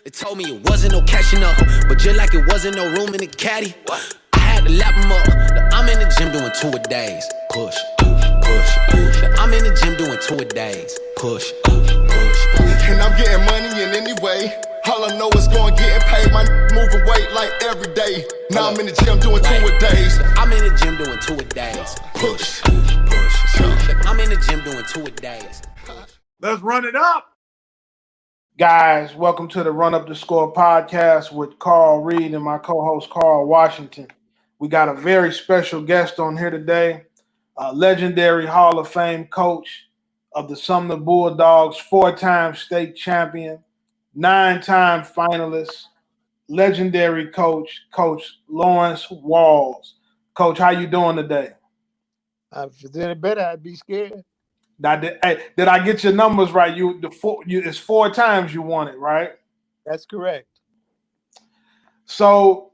They told me it wasn't no catching up, but just like it wasn't no room in the caddy, I had to lap them up. Now I'm in the gym doing 2-a-days. Push, push. Now I'm in the gym doing 2-a-days. Push, push. And I'm getting money in any way. All I know is going getting paid. My moving weight like every day. Now I'm in the gym doing 2-a-days. I'm in the gym doing 2-a-days. Push, push. I'm in the gym doing 2-a-days. Let's run it up. Guys, welcome to the Run Up the Score podcast with Carl Reed and my co-host Carl Washington. We got a very special guest on here today, a legendary Hall of Fame coach of the Sumner Bulldogs, 4-time state champion, 9-time finalist, legendary coach, Coach Lawrence Walls. Coach, how you doing today? If it's any better, I'd be scared. Did I get your numbers right? It's 4 times you won it, right? That's correct. So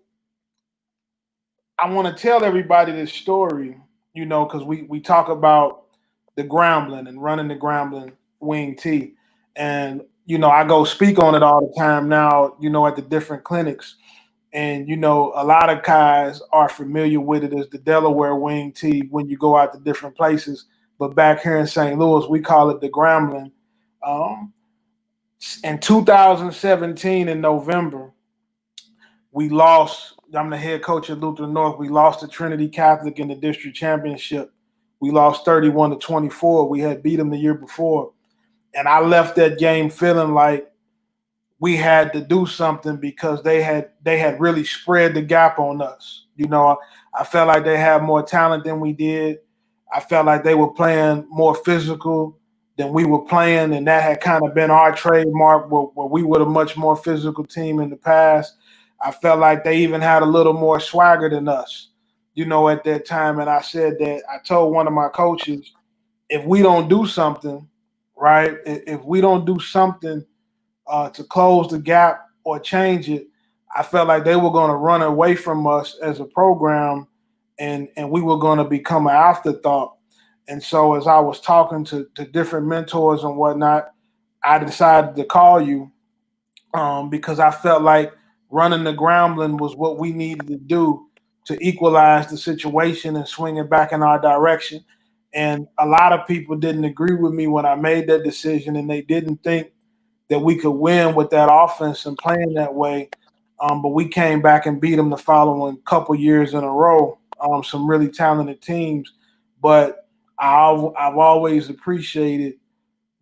I want to tell everybody this story, because we talk about the Grambling and running the Grambling wing T. And, I go speak on it all the time now, at the different clinics. And, a lot of guys are familiar with it as the Delaware wing T when you go out to different places. But back here in St. Louis, we call it the Grambling. In 2017 in November, we lost. I'm the head coach at Lutheran North. We lost to Trinity Catholic in the district championship. We lost 31-24. We had beat them the year before. And I left that game feeling like we had to do something because they had really spread the gap on us. I felt like they had more talent than we did. I felt like they were playing more physical than we were playing, and that had kind of been our trademark where we were a much more physical team in the past. I felt like they even had a little more swagger than us, at that time. And I said that I told one of my coaches, if we don't do something, right, if we don't do something to close the gap or change it, I felt like they were going to run away from us as a program. And we were going to become an afterthought. And so as I was talking to different mentors and whatnot, I decided to call you because I felt like running the Grambling was what we needed to do to equalize the situation and swing it back in our direction. And a lot of people didn't agree with me when I made that decision, and they didn't think that we could win with that offense and playing that way. But we came back and beat them the following couple years in a row. Some really talented teams, but I've always appreciated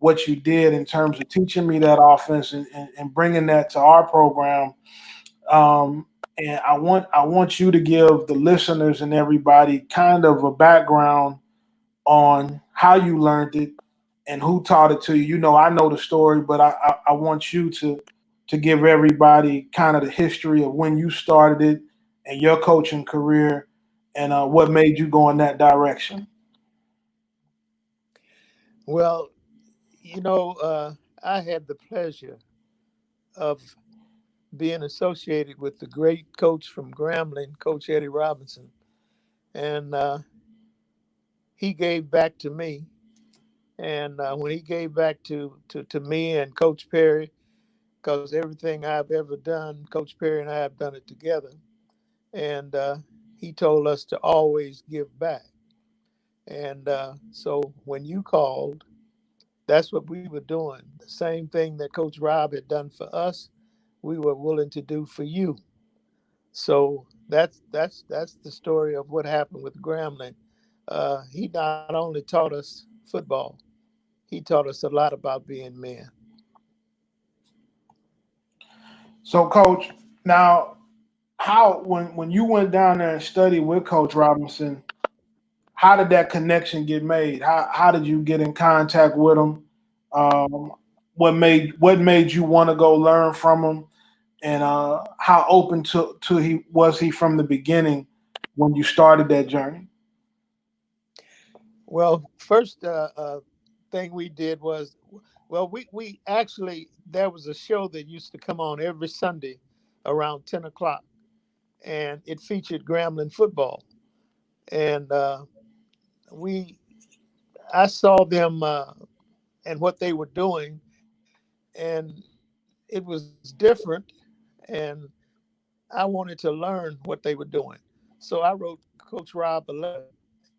what you did in terms of teaching me that offense and bringing that to our program. And I want you to give the listeners and everybody kind of a background on how you learned it and who taught it to you. I know the story, but I want you to give everybody kind of the history of when you started it and your coaching career. And what made you go in that direction? Well, I had the pleasure of being associated with the great coach from Grambling, Coach Eddie Robinson. And he gave back to me. And when he gave back to me and Coach Perry, because everything I've ever done, Coach Perry and I have done it together. And he told us to always give back. And so when you called, that's what we were doing. The same thing that Coach Rob had done for us, we were willing to do for you. So that's the story of what happened with Grambling. He not only taught us football, he taught us a lot about being men. So, Coach, now, how when you went down there and studied with Coach Robinson, how did that connection get made? How did you get in contact with him? What made you want to go learn from him? And how open to he was from the beginning when you started that journey? Well, first thing we did was, we actually, there was a show that used to come on every Sunday around 10 o'clock. And it featured Grambling football. And I saw them and what they were doing. And it was different, and I wanted to learn what they were doing. So I wrote Coach Rob a letter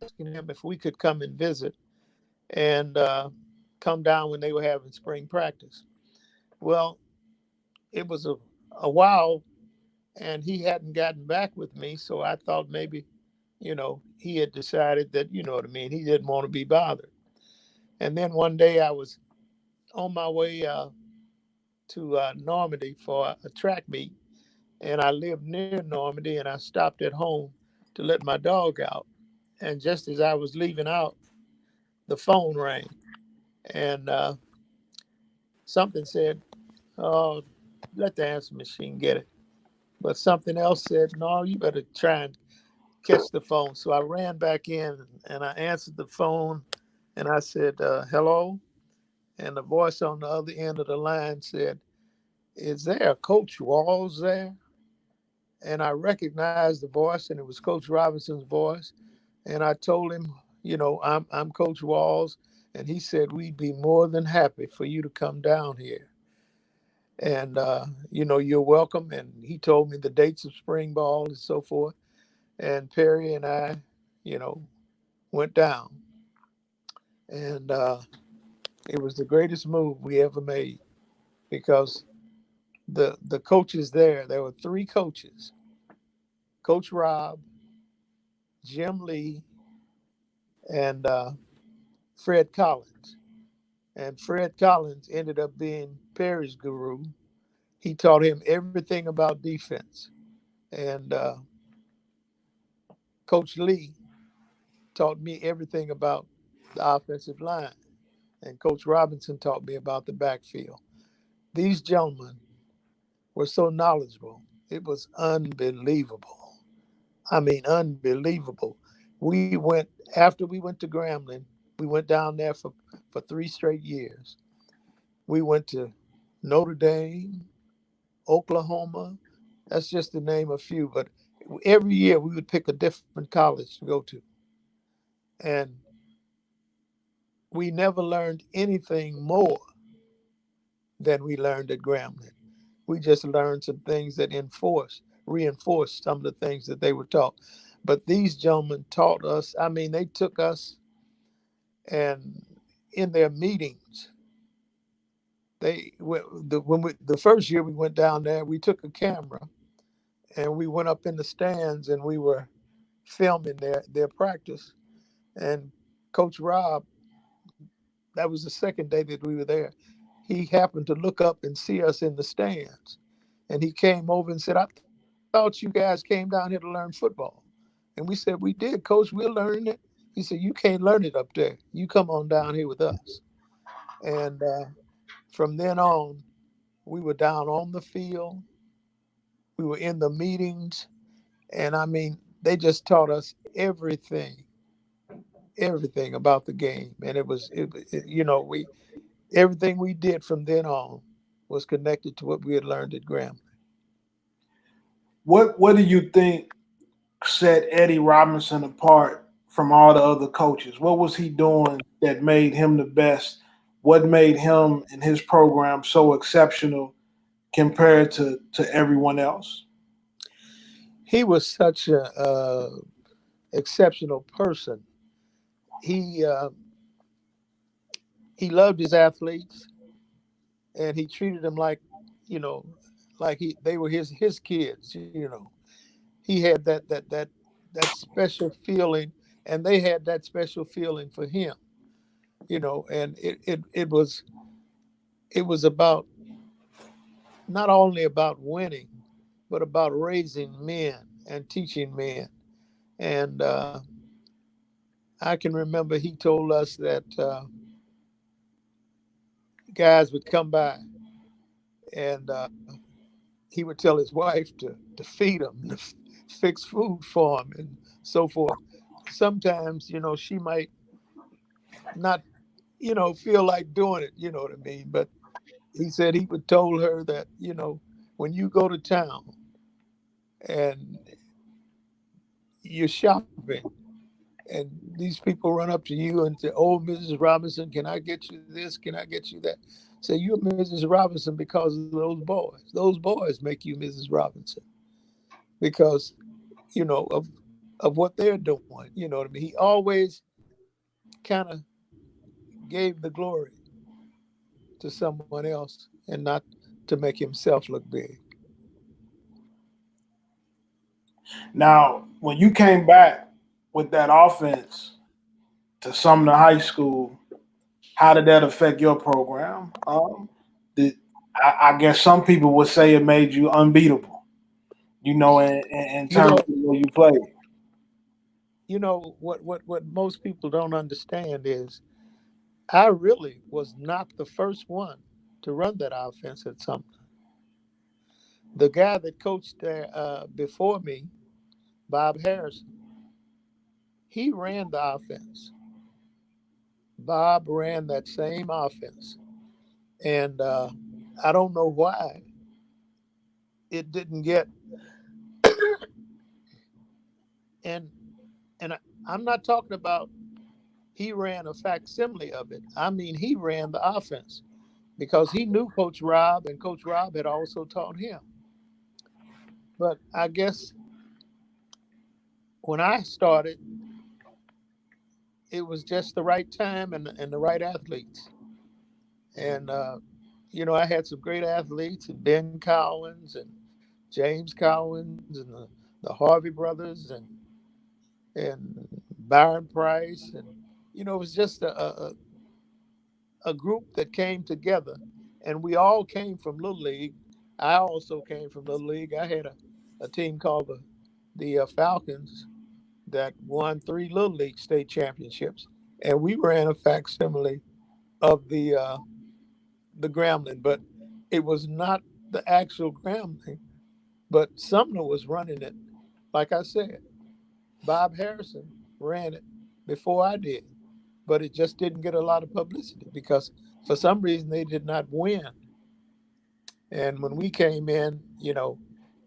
asking him if we could come and visit and come down when they were having spring practice. Well, it was a while, and he hadn't gotten back with me, so I thought maybe, he had decided that, you know what I mean, he didn't want to be bothered. And then one day I was on my way to Normandy for a track meet, and I lived near Normandy, and I stopped at home to let my dog out. And just as I was leaving out, the phone rang, and something said, "Oh, let the answer machine get it." But something else said, "No, you better try and catch the phone." So I ran back in and I answered the phone, and I said, "Hello." And the voice on the other end of the line said, "Is there a Coach Walls there?" And I recognized the voice, and it was Coach Robinson's voice. And I told him, I'm Coach Walls, and he said we'd be more than happy for you to come down here. And you're welcome. And he told me the dates of spring ball and so forth. And Perry and I, you know, went down, and it was the greatest move we ever made because the coaches there were three coaches: Coach Rob, Jim Lee, and Fred Collins. And Fred Collins ended up being Perry's guru. He taught him everything about defense. And Coach Lee taught me everything about the offensive line. And Coach Robinson taught me about the backfield. These gentlemen were so knowledgeable. It was unbelievable. I mean, unbelievable. We went, after we went to Grambling, we went down there for 3 straight years. We went to Notre Dame, Oklahoma. That's just to name a few. But every year we would pick a different college to go to. And we never learned anything more than we learned at Grambling. We just learned some things that reinforced some of the things that they were taught. But these gentlemen taught us, I mean, they took us and in their meetings, the first year we went down there, we took a camera and we went up in the stands and we were filming their practice. And Coach Rob, that was the second day that we were there. He happened to look up and see us in the stands. And he came over and said, "I thought you guys came down here to learn football." And we said, "We did, Coach. We're learning it." He said, "You can't learn it up there. You come on down here with us." And from then on, we were down on the field. We were in the meetings. And I mean, they just taught us everything about the game. And everything we did from then on was connected to what we had learned at Graham. What do you think set Eddie Robinson apart from all the other coaches? What was he doing that made him the best? What made him and his program so exceptional compared to everyone else? He was such a exceptional person. He he loved his athletes, and he treated them you know, like they were his kids. He had that special feeling, and they had that special feeling for him. And it was about not only about winning, but about raising men and teaching men. And I can remember he told us that guys would come by, and he would tell his wife to feed them, to fix food for them, and so forth. Sometimes, she might not, feel like doing it, you know what I mean? But he said he would told her that, when you go to town and you're shopping and these people run up to you and say, "Oh, Mrs. Robinson, can I get you this? Can I get you that?" say you're Mrs. Robinson because of those boys. Those boys make you Mrs. Robinson because, of what they're doing. You know what I mean? He always kind of gave the glory to someone else and not to make himself look big. Now, when you came back with that offense to Sumner High School, how did that affect your program? Did, I guess some people would say it made you unbeatable, in You terms know, of the way you played. what most people don't understand is I really was not the first one to run that offense at Sumter. The guy that coached there before me, Bob Harrison, he ran the offense. Bob ran that same offense, and I don't know why it didn't get. And I'm not talking about he ran a facsimile of it. I mean, he ran the offense because he knew Coach Rob, and Coach Rob had also taught him. But I guess when I started, it was just the right time and the right athletes. And, I had some great athletes, and Ben Cowens and James Cowens and the Harvey brothers and Byron Price. And, it was just a group that came together. And we all came from Little League. I also came from Little League. I had a team called the Falcons that won 3 Little League state championships. And we ran a facsimile of the Grambling, but it was not the actual Grambling. But Sumner was running it. Like I said, Bob Harrison ran it before I did, but it just didn't get a lot of publicity because for some reason they did not win. And when we came in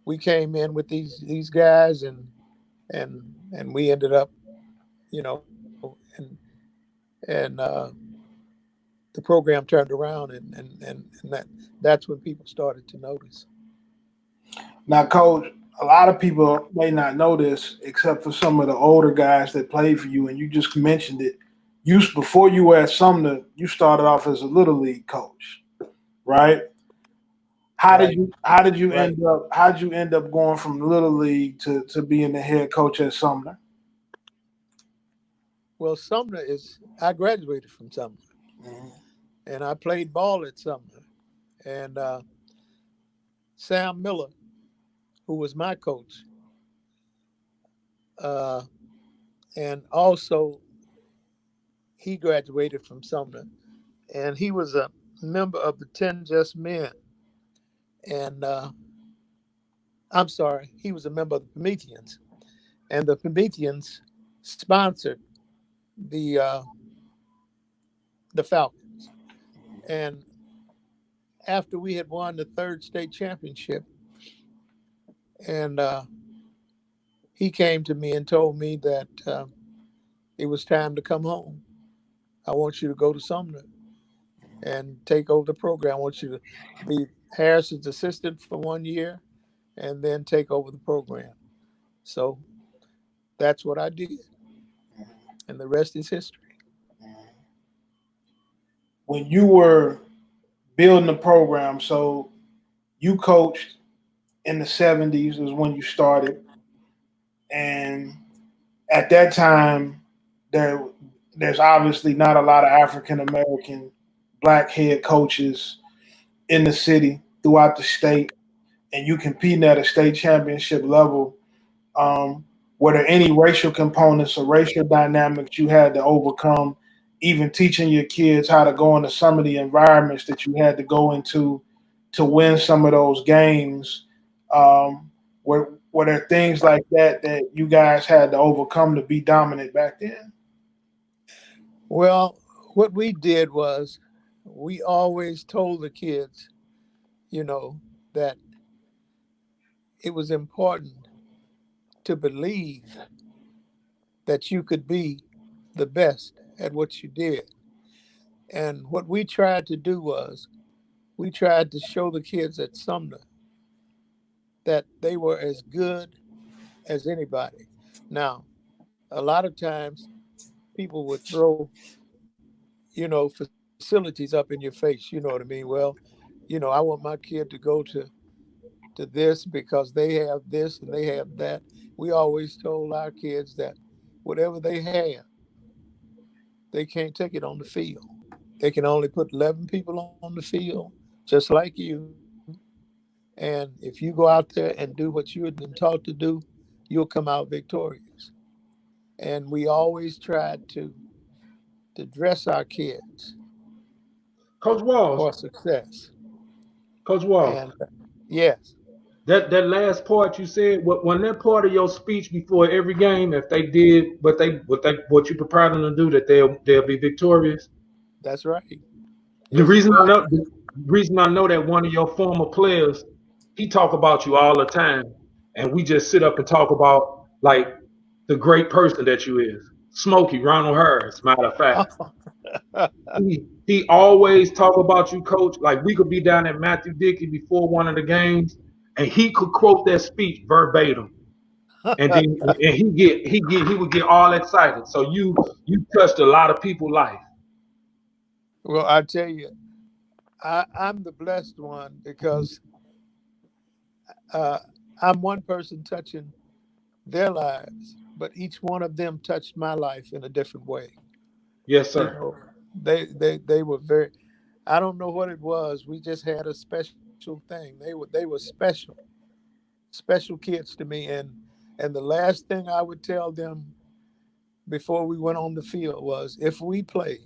with these guys, and we ended up, and the program turned around, and that's when people started to notice. Now, Coach, a lot of people may not know this, except for some of the older guys that played for you, and you just mentioned it. Before you were at Sumner, you started off as a little league coach, right? How Right. did you Right. end up going from little league to being the head coach at Sumner? Well, I graduated from Sumner, Mm-hmm. and I played ball at Sumner. And Sam Miller, who was my coach, uh, and also he graduated from Sumner, and he was a member of the 10 Just Men. And I'm sorry, he was a member of the Prometheans, and the Prometheans sponsored the uh, the Falcons. And after we had won the 3rd state championship, and he came to me and told me that it was time to come home. I want you to go to Sumner and take over the program. I want you to be Harrison's assistant for 1 year and then take over the program. So that's what I did. And the rest is history. When you were building the program, so you coached in the 70s is when you started, and at that time there's obviously not a lot of African American black head coaches in the city throughout the state, and you competing at a state championship level. Were there any racial components or racial dynamics you had to overcome, even teaching your kids how to go into some of the environments that you had to go into to win some of those games? Were there things like that you guys had to overcome to be dominant back then? Well, what we did was we always told the kids, that it was important to believe that you could be the best at what you did. And what we tried to do was we tried to show the kids at Sumner that they were as good as anybody. Now, a lot of times people would throw, facilities up in your face. You know what I mean? Well, I want my kid to go to this because they have this and they have that. We always told our kids that whatever they have, they can't take it on the field. They can only put 11 people on the field, just like you. And if you go out there and do what you had been taught to do, you'll come out victorious. And we always tried to dress our kids Coach Walls, for success. Coach Walls. And yes, That last part you said, when that part of your speech before every game, if they did what you prepared them to do, that they'll be victorious. that's right. The Yes, it reason I was. know the reason I know that one of your former players, he talk about you all the time, and we just sit up and talk about like the great person that you is. Smokey Ronald Harris, matter of fact. He always talk about you, coach. Like we could be down at Matthew Dickey before one of the games, and he could quote that speech verbatim. And then and he would get all excited. So you touched a lot of people's life. Well, I tell you, I'm the blessed one because uh, I'm one person touching their lives, but each one of them touched my life in a different way. Yes, You sir. know, they were very. I don't know what it was. We just had a special thing. They were special kids to me. And the last thing I would tell them before we went on the field was, if we play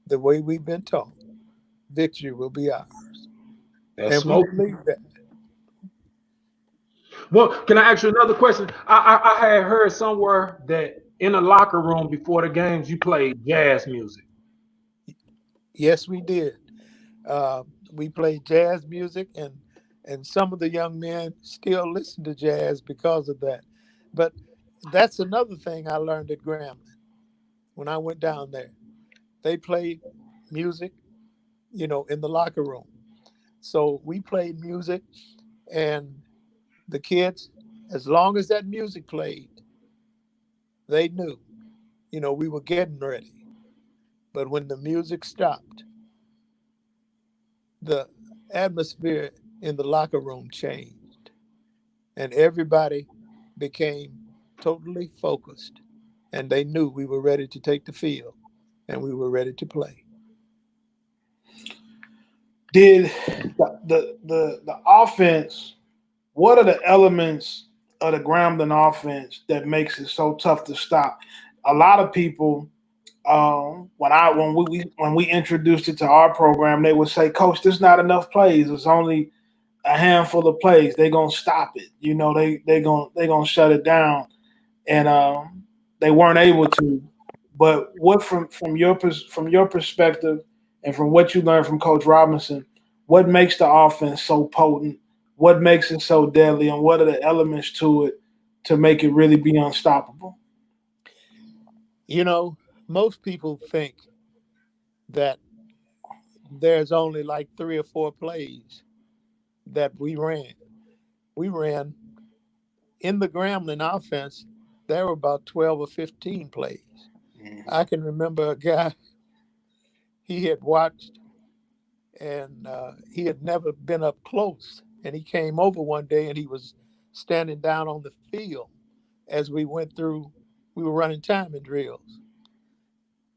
the way we've been taught, victory will be ours. That's And we Smokey. believe that. Well, can I ask you another question? I had heard somewhere that in the locker room before the games you played jazz music. Yes, we did. Uh, we played jazz music, and some of the young men still listen to jazz because of that. But that's another thing I learned at Grambling when I went down there. They played music, in the locker room. So we played music, and the kids, as long as that music played, they knew, we were getting ready. But when the music stopped, the atmosphere in the locker room changed, and everybody became totally focused, and they knew we were ready to take the field and we were ready to play. Did the offense? What are the elements of the Grambling offense that makes it so tough to stop? A lot of people, when we introduced it to our program, they would say, "Coach, there's not enough plays. It's only a handful of plays. They're gonna stop it. They gonna shut it down." And they weren't able to. But what from your perspective and from what you learned from Coach Robinson, what makes the offense so potent? What makes it so deadly? And what are the elements to it to make it really be unstoppable? You know, most people think that there's only like 3 or 4 plays that we ran. We ran in the Grambling offense, there were about 12 or 15 plays. I can remember a guy he had watched, and he had never been up close. And he came over one day and he was standing down on the field as we went through, we were running timing drills.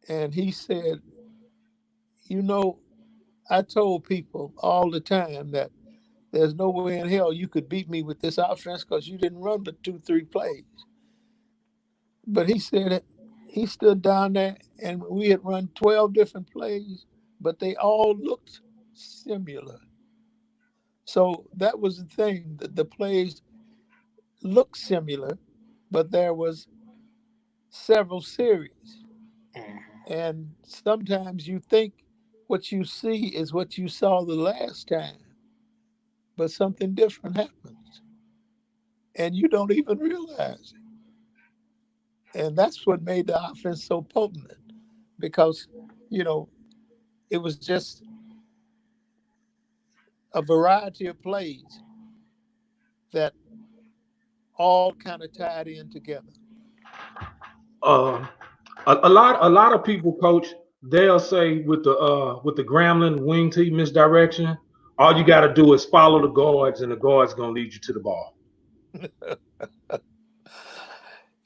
And he said, you know, I told people all the time that there's no way in hell you could beat me with this offense because you didn't run but 2, 3 plays. But he said it, he stood down there and we had run 12 different plays, but they all looked similar. So that was the thing. The plays looked similar, but there was several series. And sometimes you think what you see is what you saw the last time, but something different happens and you don't even realize it. And that's what made the offense so potent because, you know, it was just a variety of plays that all kind of tied in together. Uh, a lot of people, coach, they'll say with the Gremlin wing T misdirection, all you got to do is follow the guards, and the guards gonna lead you to the ball.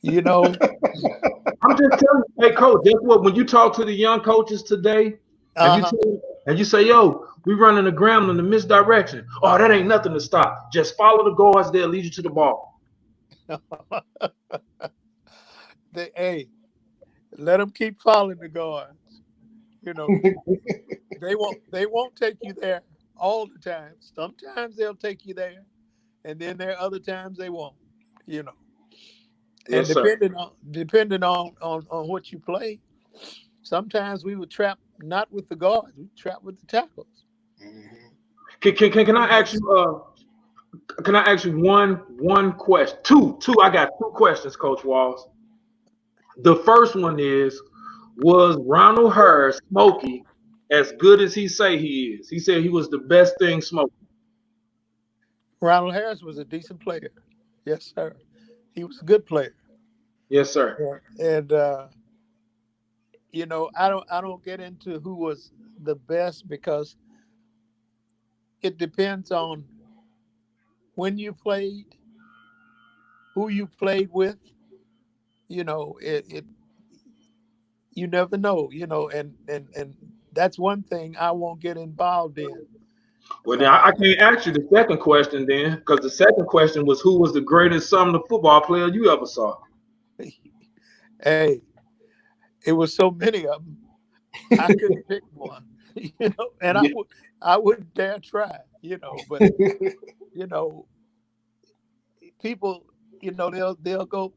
You know, I'm just telling you, hey, coach, guess what? When you talk to the young coaches today, and uh-huh. you say, "Yo, we running the Gremlin the misdirection," oh, that ain't nothing to stop. Just follow the guards; they'll lead you to the ball. Hey, let them keep following the guards. You know, they won't take you there all the time. Sometimes they'll take you there, and then there are other times they won't. You know, and Yes, sir. depending on what you play, sometimes we would trap not with the guards, we trap with the tackles. Can I ask you? Can I ask you one question? Two. I got two questions, Coach Walls. The first one is, was Ronald Hurd Smokey as good as he say he is? He said he was the best thing Smokey. Ronald Harris was a decent player. Yes, sir. He was a good player. Yes, sir. Yeah. And you know, I don't get into who was the best because it depends on when you played, who you played with. You know, it you never know. You know, and that's one thing I won't get involved in. Well, then I can't ask you the second question then, because the second question was who was the greatest Sumner football player you ever saw? Hey, it was so many of them. I couldn't pick one. You know, and Yeah. I wouldn't dare try. You know, but you know, people, you know, they'll go.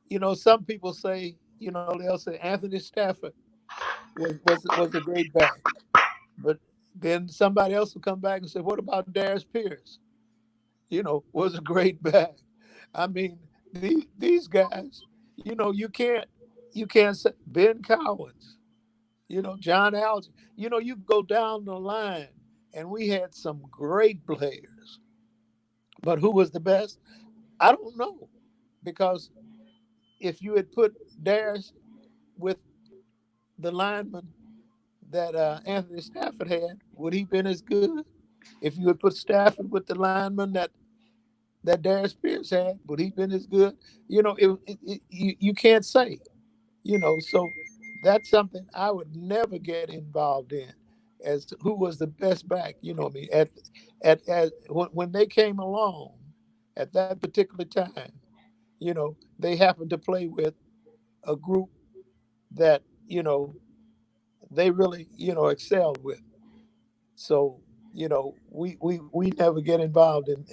You know, some people say, you know, they'll say Anthony Stafford was a great back, but then somebody else will come back and say, what about Darius Pierce? You know, was a great back. I mean, these guys, you know, you can't say Ben Cowens, you know, John Alger. You know, you go down the line, and we had some great players, but who was the best? I don't know, because if you had put Darius with the lineman that Anthony Stafford had, would he been as good? If you had put Stafford with the lineman that Darius Pierce had, would he been as good? You know, you can't say. You know, so that's something I would never get involved in, as to who was the best back. You know, what I mean, at when they came along at that particular time, you know, they happened to play with a group that, you know, they really, you know, excelled with. So, you know, we never get involved in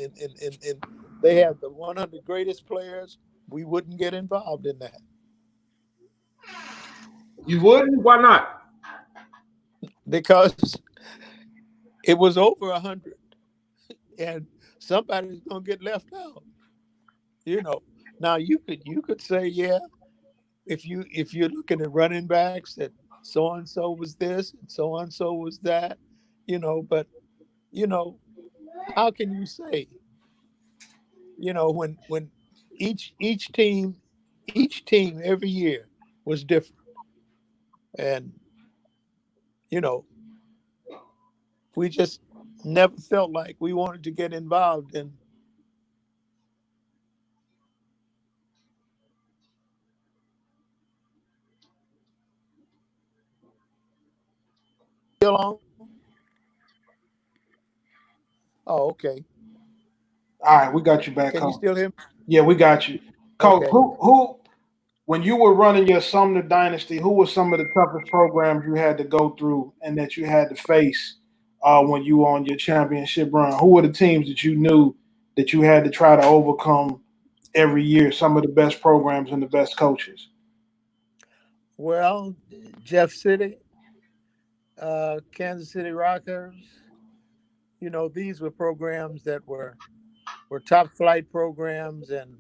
they have the 100 greatest players. We wouldn't get involved in that You wouldn't? Why not? because it was over 100, and somebody's gonna get left out. You know. Now you could say, yeah, if you're looking at running backs, that so and so was this and so and so was that, you know, but you know, how can you say, you know, when each team every year was different, and you know, we just never felt like we wanted to get involved in. Still on? Oh, okay. All right, we got you back, Can you Coach. still hear me? Yeah, we got you, Coach. Okay. Who when you were running your Sumner dynasty, who were some of the toughest programs you had to go through and that you had to face when you were on your championship run? Who were the teams that you knew that you had to try to overcome every year? Some of the best programs and the best coaches. Well, Jeff City, Kansas City Rockers. You know, these were programs that were top flight programs, and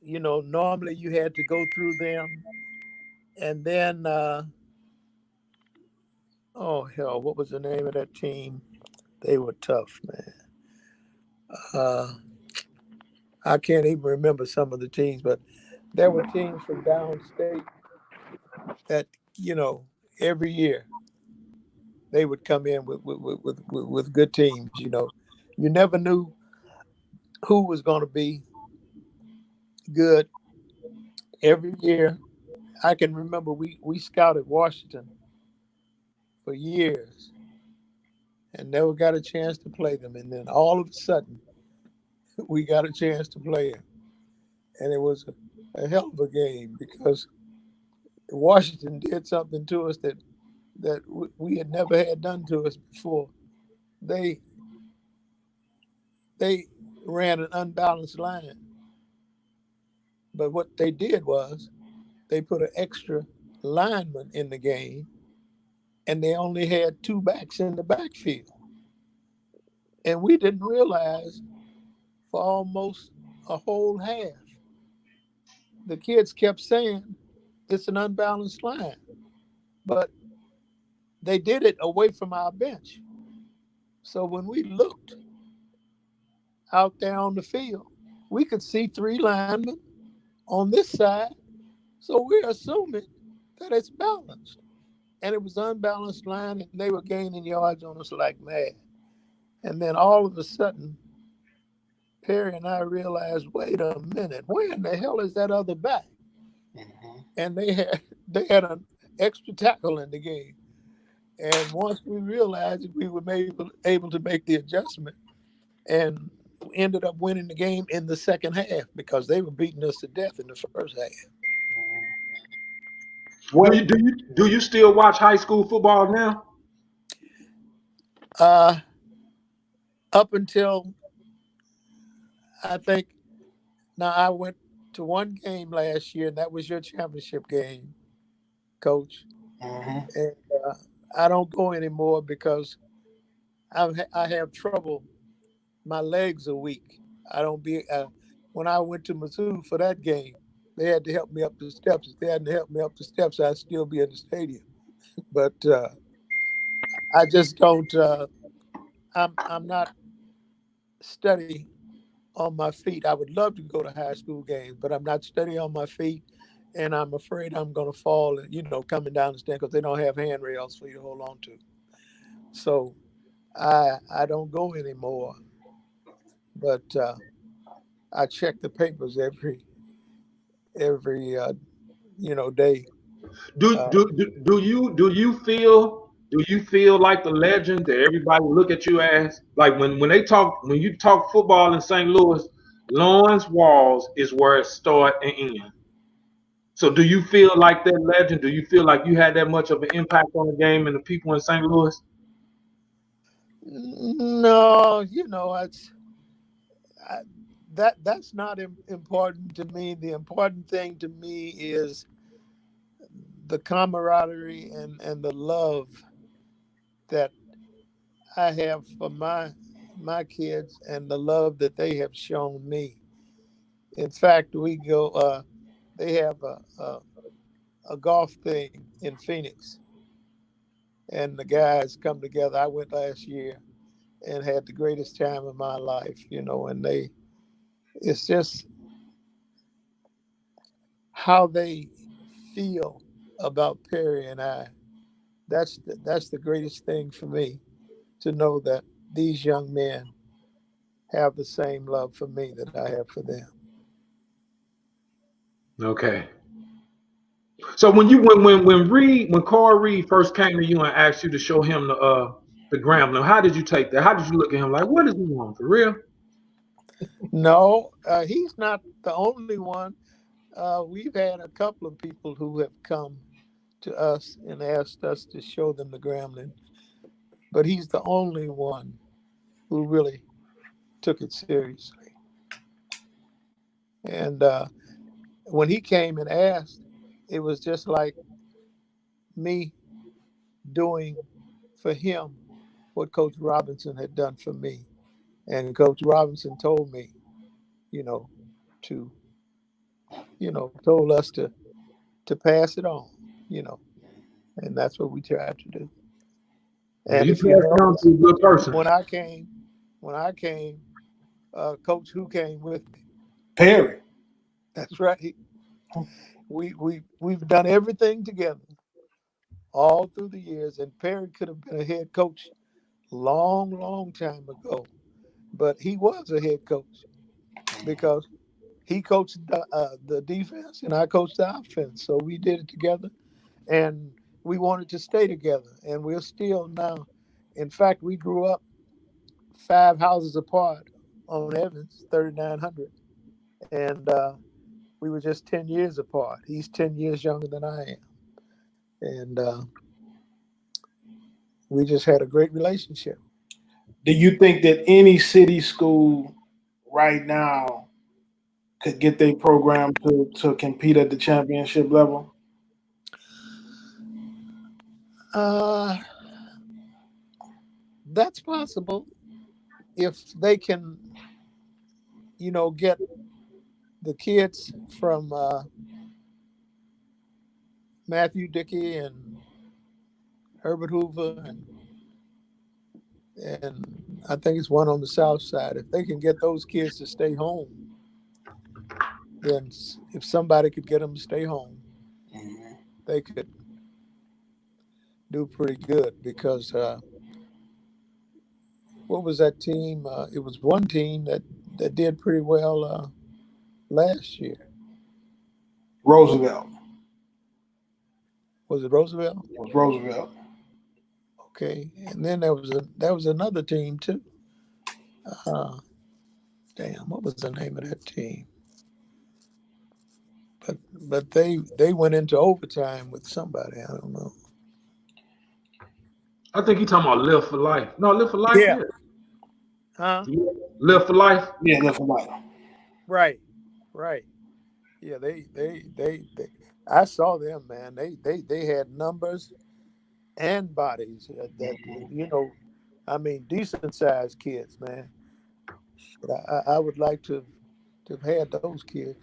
you know, normally you had to go through them, and then Oh hell, what was the name of that team? They were tough, man. Uh, I can't even remember some of the teams, but there were teams from downstate that every year they would come in with good teams. You never knew who was going to be good every year. I can remember we scouted Washington for years and never got a chance to play them, and then all of a sudden we got a chance to play them, and it was a hell of a game because Washington did something to us that we had never had done to us before. They they ran an unbalanced line, but what they did was they put an extra lineman in the game, and they only had two backs in the backfield. And we didn't realize for almost a whole half. The kids kept saying it's an unbalanced line, but they did it away from our bench. So when we looked out there on the field, we could see three linemen on this side. So we're assuming that it's balanced. And it was unbalanced line, and they were gaining yards on us like mad. And then all of a sudden, Perry and I realized, wait a minute, where in the hell is that other back? And they had an extra tackle in the game. And once we realized it, we were able to make the adjustment and ended up winning the game in the second half because they were beating us to death in the first half. What? Do you still watch high school football now? Uh, Up until I think now I went to one game last year, and that was your championship game, Coach. And uh, I don't go anymore because I have trouble. My legs are weak. I don't be. When I went to Mizzou for that game, they had to help me up the steps. If they hadn't helped me up the steps, I'd still be in the stadium. But I just don't. I'm not steady on my feet. I would love to go to high school games, but I'm not steady on my feet, and I'm afraid I'm going to fall. Coming down the stand because they don't have handrails for you to hold on to. So I don't go anymore. But I check the papers every day. Uh, Do you feel like the legend that everybody look at you as? Like when you talk football in St. Louis, Lawrence Walls is where it start and end. So do you feel like that legend? Do you feel like you had that much of an impact on the game and the people in St. Louis? no, I, that's not important to me. The important thing to me is the camaraderie and the love that I have for my kids and the love that they have shown me. In fact, we go. They have a golf thing in Phoenix, and the guys come together. I went last year and had the greatest time of my life. And it's just how they feel about Perry and I. That's the greatest thing for me to know that these young men have the same love for me that I have for them. Okay. So when Corey Reed first came to you and asked you to show him the Grambling, how did you take that? How did you look at him like, what does he want for real? No, he's not the only one. We've had a couple of people who have come to us and asked us to show them the Gremlin, but he's the only one who really took it seriously. And when he came and asked, it was just like me doing for him what Coach Robinson had done for me. And Coach Robinson told me, you know, to, told us to pass it on, you know, and that's what we tried to do. And You if you passed it on notice, to a good person. when I came, Coach who came with me. Perry. That's right. We've done everything together all through the years, and Perry could have been a head coach long time ago, but he was a head coach because he coached the defense and I coached the offense. So we did it together, and we wanted to stay together, and we're still now. In fact, we grew up 5 houses apart on Evans, 3900, and we were just 10 years apart. He's 10 years younger than I am, and we just had a great relationship. Do you think that any city school right now could get their program to compete at the championship level? Uh, that's possible if they can, get the kids from Matthew Dickey and Herbert Hoover and I think it's one on the south side. If they can get those kids to stay home, then if somebody could get them to stay home, they could do pretty good because what was that team? It was one team that did pretty well last year. Roosevelt. Was it Roosevelt? It was Roosevelt. Okay, and then there was another team too. Uh, Damn, what was the name of that team? But they went into overtime with somebody. I don't know. I think you talking about Live for Life. No, Live for Life, Yeah. yeah. Huh? Live for Life. Yeah, they're from White. Right. Right. Yeah. They I saw them, man. They had numbers and bodies I mean, decent sized kids, man. But I would like to have had those kids.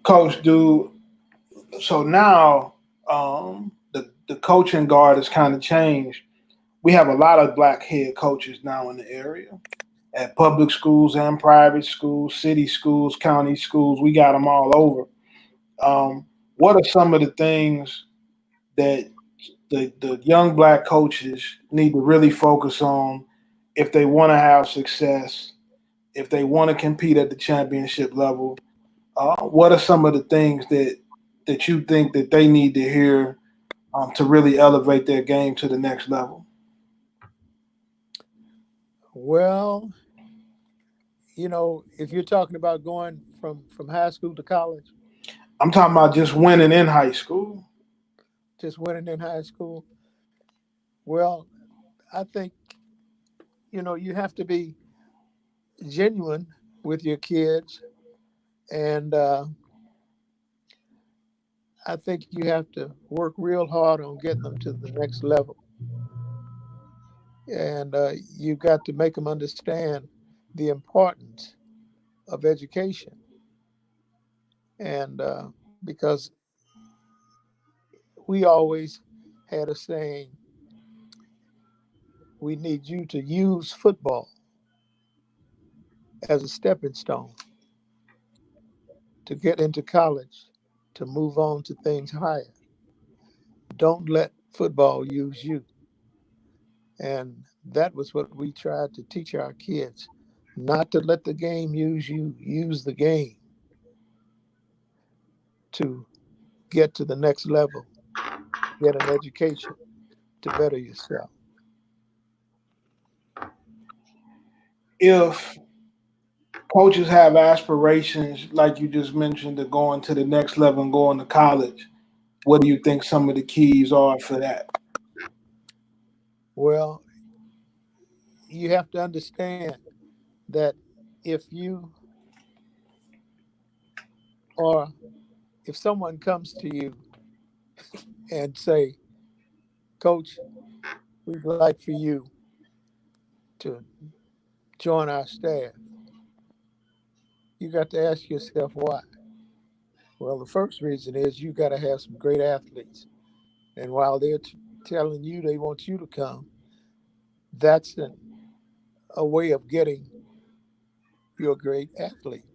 Coach, dude. So now the coaching guard has kind of changed. We have a lot of black head coaches now in the area at public schools and private schools, city schools, county schools. We got them all over. What are some of the things that the young black coaches need to really focus on if they want to have success, if they want to compete at the championship level? What are some of the things that you think that they need to hear to really elevate their game to the next level? Well, if you're talking about going from high school to college, I'm talking about just winning in high school. just winning in high school, well, I think you have to be genuine with your kids, and I think you have to work real hard on getting them to the next level, and you've got to make them understand the importance of education, and because we always had a saying, we need you to use football as a stepping stone to get into college, to move on to things higher. Don't let football use you. And that was what we tried to teach our kids, not to let the game use you, use the game to get to the next level, get an education to better yourself. If coaches have aspirations, like you just mentioned, to going to the next level and going to college, what do you think some of the keys are for that? Well, you have to understand that if you or if someone comes to you and say, Coach, we'd like for you to join our staff, you got to ask yourself why. Well, the first reason is you got to have some great athletes. And while they're telling you they want you to come, that's a way of getting you a great athlete.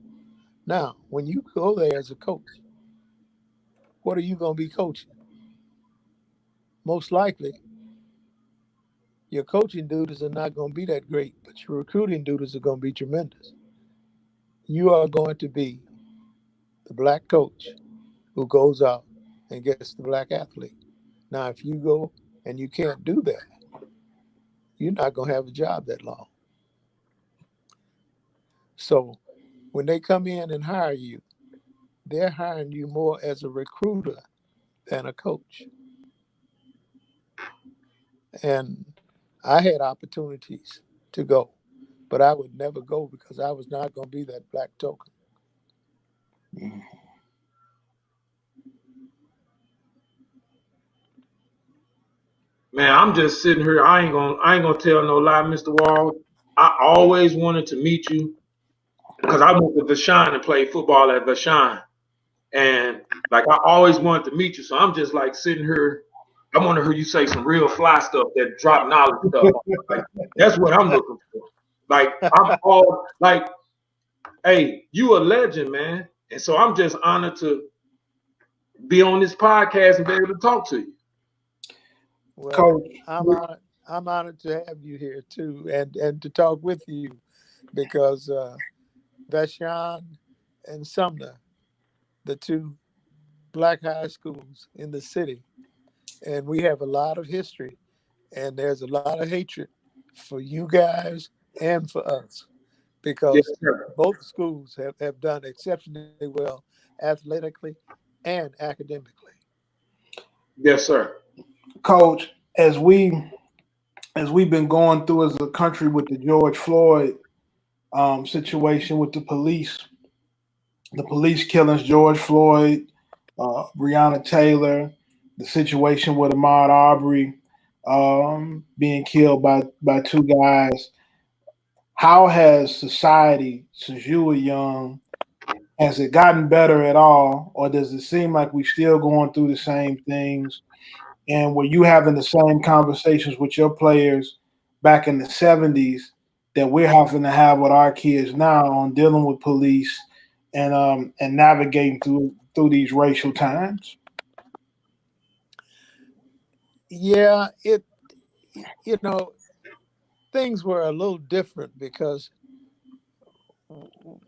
Now, when you go there as a coach, what are you going to be coaching? Most likely, your coaching duties are not going to be that great, but your recruiting duties are going to be tremendous. You are going to be the black coach who goes out and gets the black athlete. Now, if you go and you can't do that, you're not going to have a job that long. So when they come in and hire you, they're hiring you more as a recruiter than a coach. And I had opportunities to go, but I would never go because I was not going to be that black token. Man, I'm just sitting here. I ain't gonna tell no lie, Mr. Wall. I always wanted to meet you because I went to Vashon and played football at Vashon. And like I always wanted to meet you. So I'm just like sitting here. I want to hear you say some real fly stuff that drop knowledge stuff. Like that's what I'm looking for. Like I'm all like, hey, you a legend, man. And so I'm just honored to be on this podcast and be able to talk to you. Well, Coach, I'm honored to have you here too, and to talk with you because Vashon and Sumner, the two black high schools in the city, and we have a lot of history, and there's a lot of hatred for you guys and for us Yes, because sir. both schools have done exceptionally well athletically and academically. Yes, sir. Coach, as we've been going through as a country with the George Floyd situation with the police killings, George Floyd, Breonna Taylor, the situation with Ahmaud Arbery being killed by two guys. How has society, since you were young, has it gotten better at all, or does it seem like we're still going through the same things? And were you having the same conversations with your players back in the 70s that we're having to have with our kids now on dealing with police and navigating through these racial times? Yeah, you know things were a little different because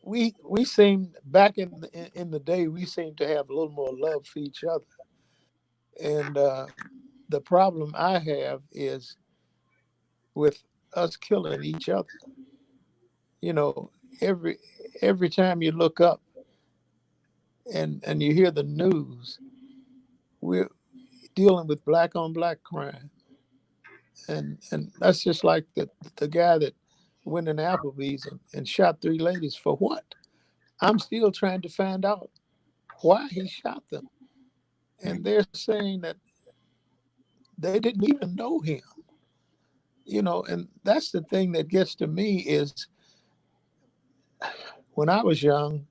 we seemed back in the day we seemed to have a little more love for each other, and the problem I have is with us killing each other. You know, every every time you look up and you hear the news, we're dealing with black on black crime, and that's just like the guy that went in Applebee's and shot three ladies for what? I'm still trying to find out why he shot them. And they're saying that they didn't even know him. And that's the thing that gets to me is when I was young,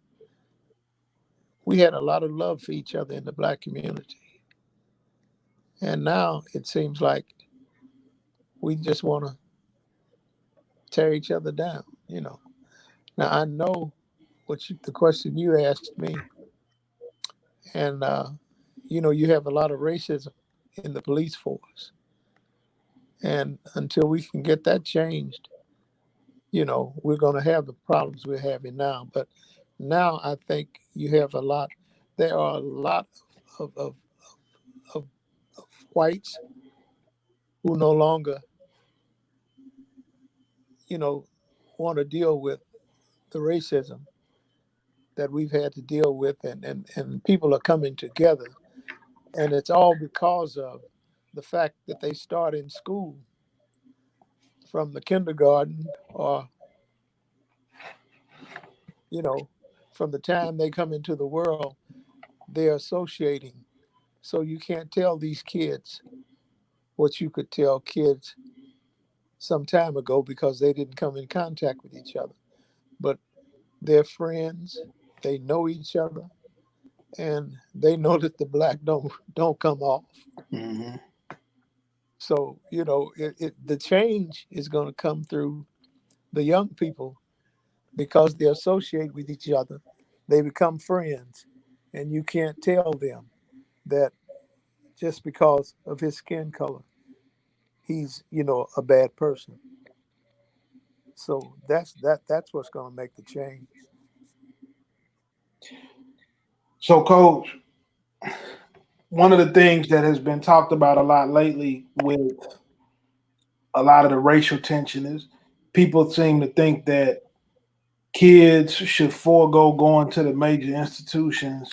we had a lot of love for each other in the black community. And now it seems like we just want to tear each other down. Now I know the question you asked me, and you have a lot of racism in the police force. And until we can get that changed, we're going to have the problems we're having now. But now I think there are a lot of, of whites who no longer, you know, want to deal with the racism that we've had to deal with, and people are coming together. And it's all because of the fact that they start in school from the kindergarten or, you know, from the time they come into the world, they're associating. So you can't tell these kids what you could tell kids some time ago because they didn't come in contact with each other. But they're friends, they know each other, and they know that the black don't come off. Mm-hmm. So the change is going to come through the young people because they associate with each other. They become friends, and you can't tell them that just because of his skin color, he's a bad person. So that's what's going to make the change. So, Coach, one of the things that has been talked about a lot lately with a lot of the racial tension is people seem to think that kids should forego going to the major institutions,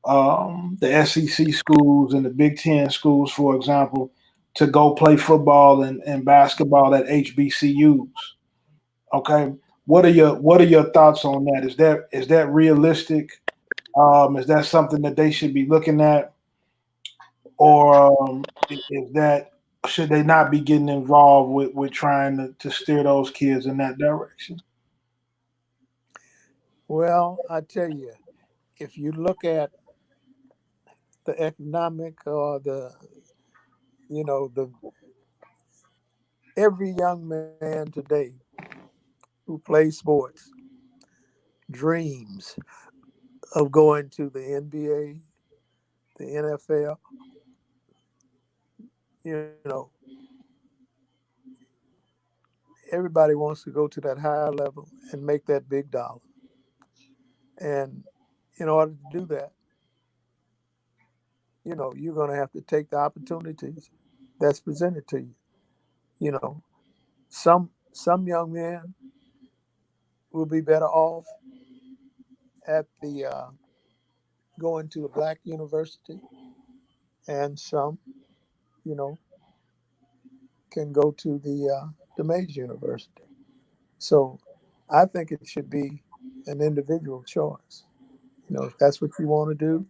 the SEC schools and the Big Ten schools, for example, to go play football and basketball at HBCUs. Okay, what are your thoughts on that? Is that realistic? Is that something that they should be looking at, or is that should they not be getting involved with trying to steer those kids in that direction? Well, I tell you, if you look at the economic or the every young man today who plays sports dreams of going to the NBA, the NFL. You know, everybody wants to go to that higher level and make that big dollar. And in order to do that, you're going to have to take the opportunities that's presented to you. You know, some young men will be better off at the going to a black university, and some, you know, can go to the major university. So, I think it should be an individual choice. If that's what you want to do,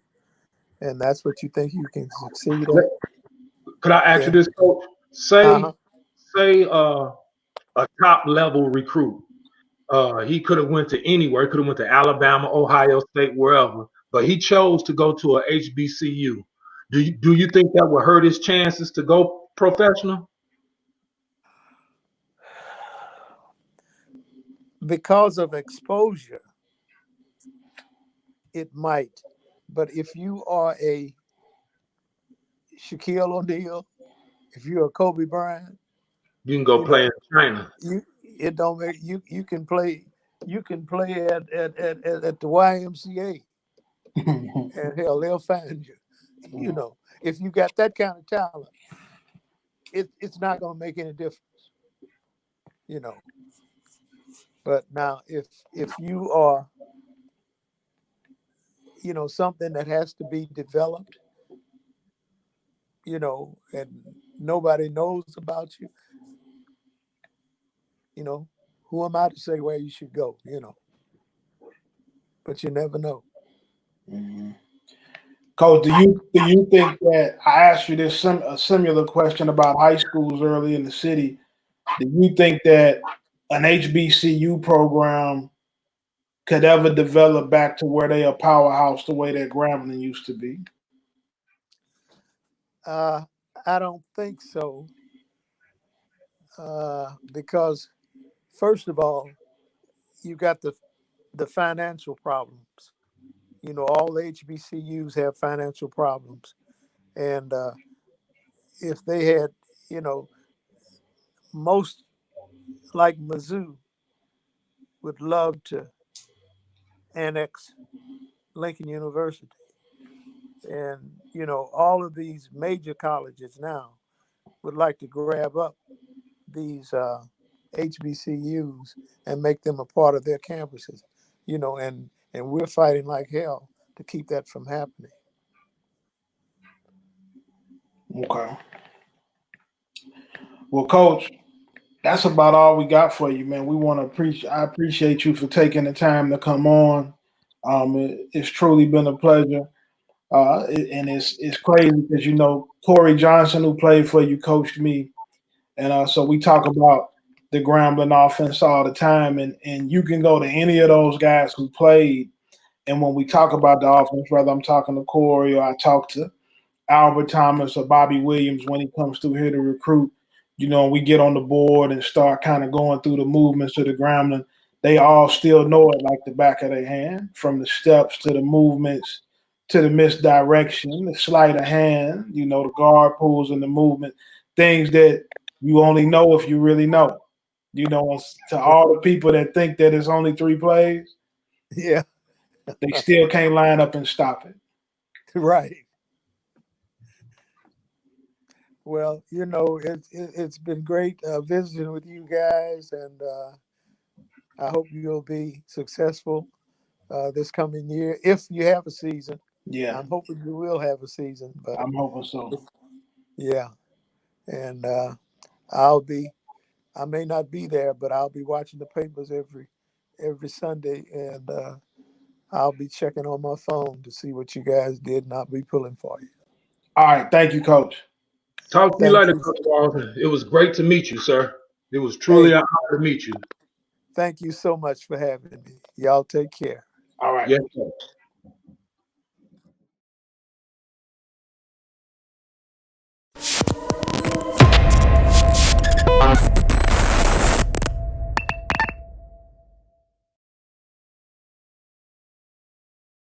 and that's what you think you can succeed at, Could I ask you then this, Coach? uh Say, huh. say, a top level recruit. He could have went to anywhere. He could have went to Alabama, Ohio State, wherever. But he chose to go to a HBCU. Do you think that would hurt his chances to go professional? Because of exposure, it might. But if you are a Shaquille O'Neal, if you're a Kobe Bryant, You can go you play in know, China. it don't make you can play at the YMCA, and hell they'll find you. If you got that kind of talent, it's not going to make any difference. You know, but now if you are something that has to be developed, and nobody knows about you, you know, who am I to say where you should go? But you never know. Mhm. Coach, do you think that I asked you this a similar question about high schools early in the city? Do you think that an HBCU program could ever develop back to where they are powerhouse the way that Grambling used to be? Uh, I don't think so, because first of all, you got the financial problems. All the HBCUs have financial problems, and if they had, you know, most like Mizzou would love to annex Lincoln University, and all of these major colleges now would like to grab up these HBCUs and make them a part of their campuses. And we're fighting like hell to keep that from happening. Okay. Well, Coach, that's about all we got for you, man. We want to appreciate. I appreciate you for taking the time to come on. It's truly been a pleasure. And it's crazy because Corey Johnson, who played for you, coached me, and so we talk about the Grambling offense all the time. And you can go to any of those guys who played, and when we talk about the offense, whether I'm talking to Corey or I talk to Albert Thomas or Bobby Williams when he comes through here to recruit. We get on the board and start kind of going through the movements of the Grambling. They all still know it like the back of their hand, from the steps to the movements to the misdirection, the sleight of hand, the guard pulls and the movement, things that you only know if you really know. To all the people that think that it's only 3 plays, Yeah, they still can't line up and stop it. right. Well, it's been great visiting with you guys, and I hope you'll be successful this coming year if you have a season. Yeah, I'm hoping you will have a season, but I'm hoping so. yeah, and I may not be there, but I'll be watching the papers every Sunday, and I'll be checking on my phone to see what you guys did, and I'll be pulling for you. All right. Thank you, Coach. Talk to you Thank later, you. Coach Walton. It was great to meet you, sir. It was truly Hey, an honor to meet you. thank you so much for having me. Y'all take care. All right. Yes, sir.